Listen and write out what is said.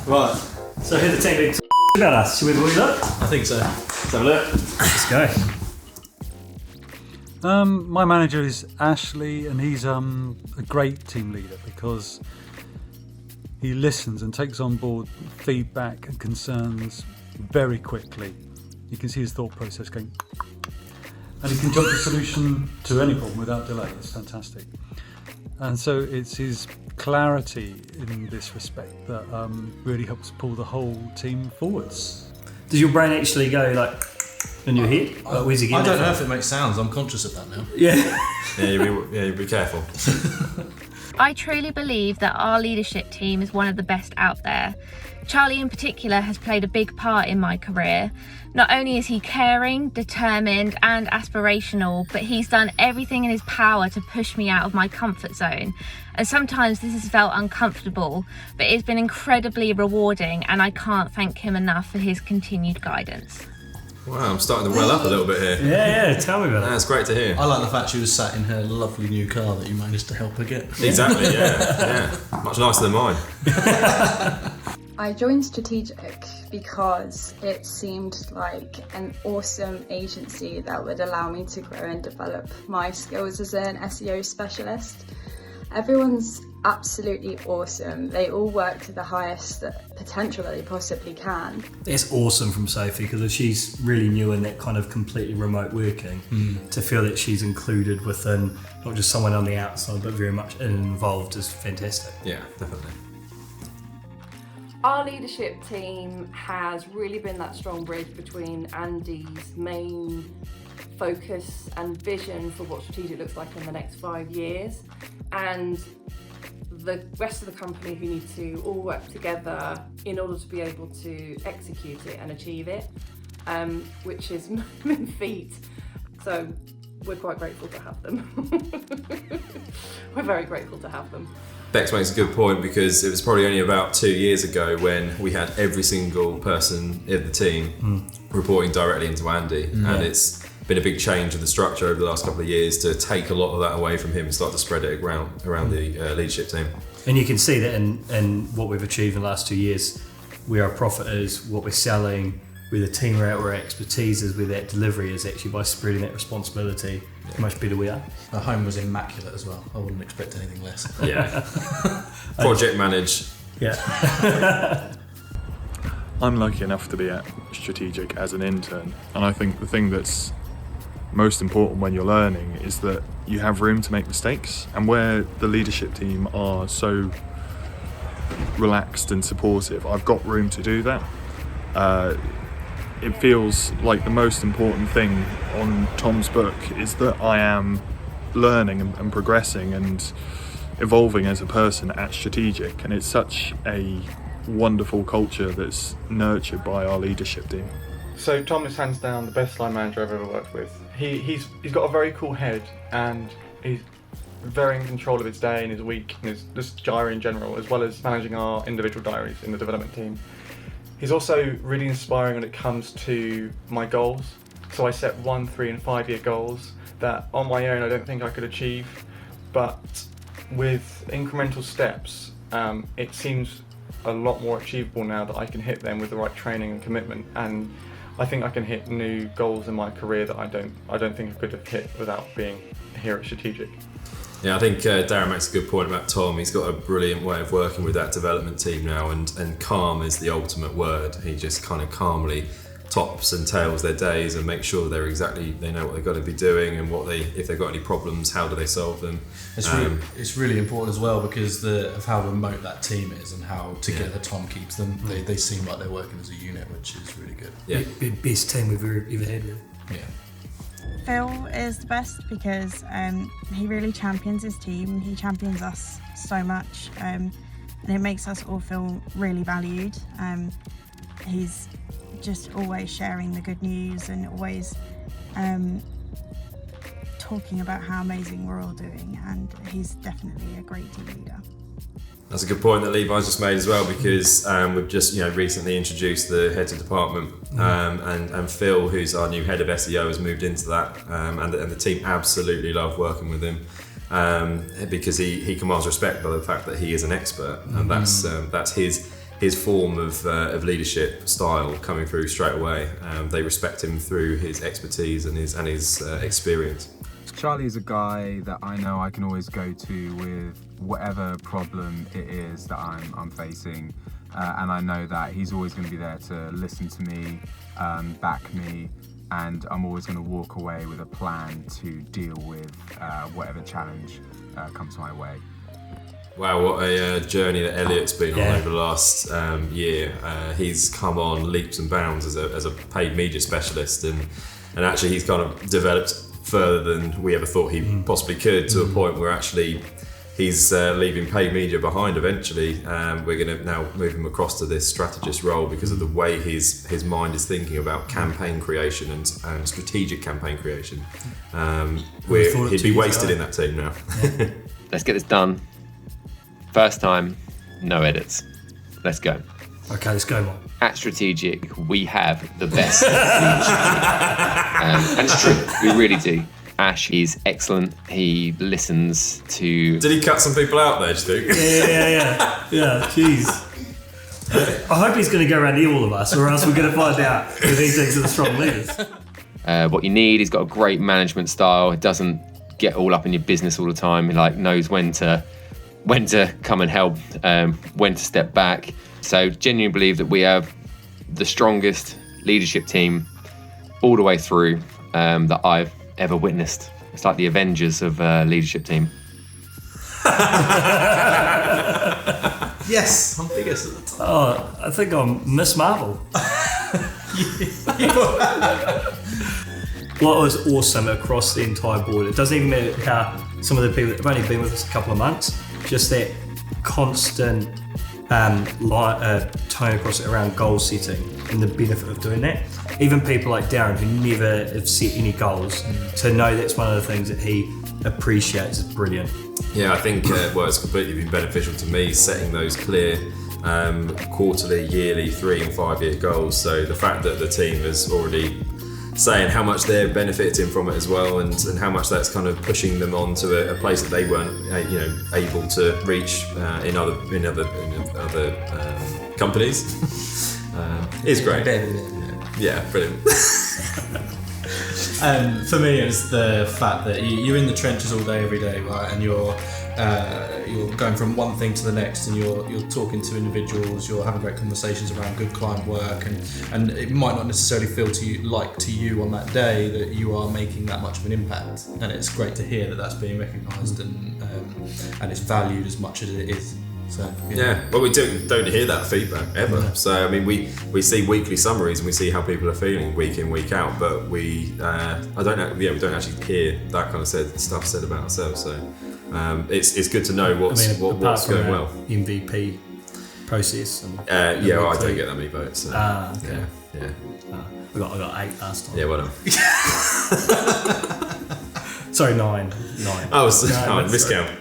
Right. So who the team big about us? Should we have a look? I think so. Let's have a look. Let's go. My manager is Ashley, and he's a great team leader because he listens and takes on board feedback and concerns very quickly. You can see his thought process going, and he can jump to solution to any problem without delay. It's fantastic. And so it's his clarity in this respect that really helps pull the whole team forwards. Does your brain actually go like in your head? Like, where's he I getting don't that know from? if it makes sounds. I'm conscious of that now. Yeah. you be careful. I truly believe that our leadership team is one of the best out there. Charlie in particular has played a big part in my career. Not only is he caring, determined and aspirational, but he's done everything in his power to push me out of my comfort zone. And sometimes this has felt uncomfortable, but it's been incredibly rewarding, and I can't thank him enough for his continued guidance. Wow, I'm starting to well up a little bit here. Yeah, tell me about it. That's great to hear. I like the fact she was sat in her lovely new car that you managed to help her get. Exactly, yeah. Much nicer than mine. I joined Strategic because it seemed like an awesome agency that would allow me to grow and develop my skills as an SEO specialist. Everyone's absolutely awesome. They all work to the highest potential that they possibly can. It's awesome from Sophie because she's really new in that kind of completely remote working. To feel that she's included within not just someone on the outside but very much in and involved is fantastic. Yeah, definitely. Our leadership team has really been that strong bridge between Andy's main focus and vision for what Strategic looks like in the next 5 years, and the rest of the company who need to all work together in order to be able to execute it and achieve it, which is no mean feat. So we're quite grateful to have them. We're very grateful to have them. Bex makes a good point because it was probably only about 2 years ago when we had every single person in the team reporting directly into Andy, and it's been a big change of the structure over the last couple of years to take a lot of that away from him and start to spread it around the leadership team. And you can see that in what we've achieved in the last 2 years. We are profiters, what we're selling, where the team are at, where our expertise is, where that delivery is actually by spreading that responsibility, how much better we are. Her home was immaculate as well. I wouldn't expect anything less. Yeah. Project manage. Yeah. I'm lucky enough to be at Strategic as an intern, and I think the thing that's most important when you're learning is that you have room to make mistakes, and where the leadership team are so relaxed and supportive, I've got room to do that. It feels like the most important thing on Tom's book is that I am learning and progressing and evolving as a person at Strategic, and it's such a wonderful culture that's nurtured by our leadership team. So Tom is hands down the best line manager I've ever worked with. He's got a very cool head, and he's very in control of his day and his week and his just diary in general, as well as managing our individual diaries in the development team. He's also really inspiring when it comes to my goals. So I set 1, 3 and 5 year goals that on my own I don't think I could achieve, but with incremental steps, it seems a lot more achievable now that I can hit them with the right training and commitment, and I think I can hit new goals in my career that I don't think I could have hit without being here at Strategic. Yeah, I think Darren makes a good point about Tom. He's got a brilliant way of working with that development team now, and calm is the ultimate word. He just kind of calmly tops and tails their days and makes sure they know what they've got to be doing, and if they've got any problems, how do they solve them. It's really important as well because of how remote that team is and how together Tom keeps them. They seem like they're working as a unit, which is really good. Yeah, Best team we've ever had with. Yeah. Phil is the best because he really champions his team. He champions us so much, and it makes us all feel really valued. He's just always sharing the good news and always talking about how amazing we're all doing, and he's definitely a great team leader. That's a good point that Levi's just made as well, because we've just recently introduced the heads of department, and Phil, who's our new head of SEO, has moved into that, and the team absolutely love working with him, because he commands respect by the fact that he is an expert, and that's his form of leadership style coming through straight away. They respect him through his expertise and his experience. Charlie is a guy that I know I can always go to with whatever problem it is that I'm facing, and I know that he's always going to be there to listen to me, back me, and I'm always going to walk away with a plan to deal with whatever challenge comes my way. Wow, what a journey that Elliot's been on over the last year. He's come on leaps and bounds as a paid media specialist, and actually he's kind of developed further than we ever thought he possibly could, to a point where actually he's leaving paid media behind eventually. We're going to now move him across to this strategist role because of the way his mind is thinking about campaign creation and strategic campaign creation. He'd be wasted in that team now. Yeah. Let's get this done. First time, no edits. Let's go. Okay, let's go, Mark. At Strategic, we have the best and it's true, we really do. Ash is excellent. He listens to... Did he cut some people out there, do you think? Yeah, jeez. I hope he's going to go around all of us, or else we're going to find out if he thinks of the strong leaders. What you need, he's got a great management style. It doesn't get all up in your business all the time. He knows when to come and help, when to step back. So genuinely believe that we have the strongest leadership team all the way through that I've ever witnessed. It's like the Avengers of leadership team. Yes, I'm biggest at the top. Oh, I think I'm Miss Marvel. What was awesome across the entire board, it doesn't even matter how some of the people that have only been with us a couple of months, just that constant tone across it around goal setting and the benefit of doing that. Even people like Darren, who never have set any goals, to know that's one of the things that he appreciates is brilliant. Yeah, I think it's completely been beneficial to me setting those clear quarterly, yearly, 3 and 5 year goals. So the fact that the team is already saying how much they're benefiting from it as well, and how much that's kind of pushing them on to a place that they weren't able to reach in other companies is great. Yeah, brilliant. For me, it's the fact that you're in the trenches all day, every day, right? And you're going from one thing to the next, and you're talking to individuals, you're having great conversations around good client work, and it might not necessarily feel to you on that day that you are making that much of an impact. And it's great to hear that that's being recognised and it's valued as much as it is. So, well, we don't hear that feedback ever. No. So I mean, we see weekly summaries and we see how people are feeling week in, week out, but we don't actually hear that kind of stuff said about ourselves. So it's good to know what's going well. MVP process. I don't get that many votes. So. Okay. Yeah. I got 8 last time. Yeah, well done. Sorry, 9. Oh, miscount.